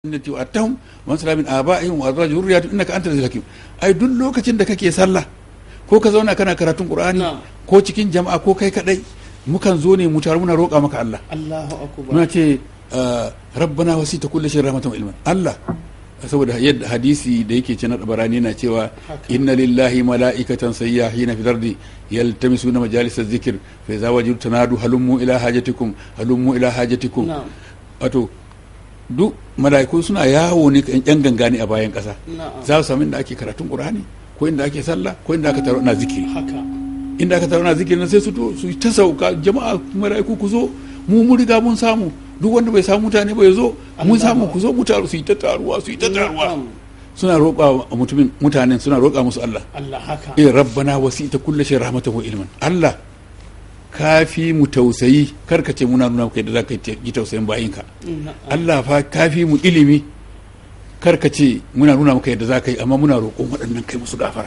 innati wa attahum wa salamin aba'ihim wa azwaj zurriyatihim innaka antal azizul hakim. Ai duk lokacin da kake sallah ko ka zauna kana karatun qur'ani ko cikin jama'a ko kai kadai mukan zo ne mu taru muna roƙa maka Allah. Allahu akbar. Muna ce rabbana wasita kulli shay'in rahmatan wa ilman. Allah saboda yadda hadisi da yake ce na tabarani yana cewa inna lillahi mala'ikatan sayyahina fil ardi yaltamisuna majalisaz zikr fa idza wajidtu tanadu halummu ila hajatikum halummu ila hajatikum. Wato duk mala'iku suna yawo ne yan gangane a bayan ƙasa za su samu inda ake karatun qur'ani ko inda ake sallah ko inda aka taro na zikiri inda aka taro na zikiri nan sai su to su ta sauka jama'a mala'iku ku zo mu riga mun samu duk wanda bai samu mutane ba ya zo mun samu ku zo mu taru su yi ta taruwa suna roƙa mutanen suna roƙa musu Allah haka rabbana wasita kulli shay rahmatan wa ilman. Allah kafi mu tausayi karka ce muna nuna kai da za ka yi tausayin bayinka. Allah fa kafi mu ilimi karka ce muna nuna maka yadda za ka yi amma muna roƙon waɗannan kai musu gafara.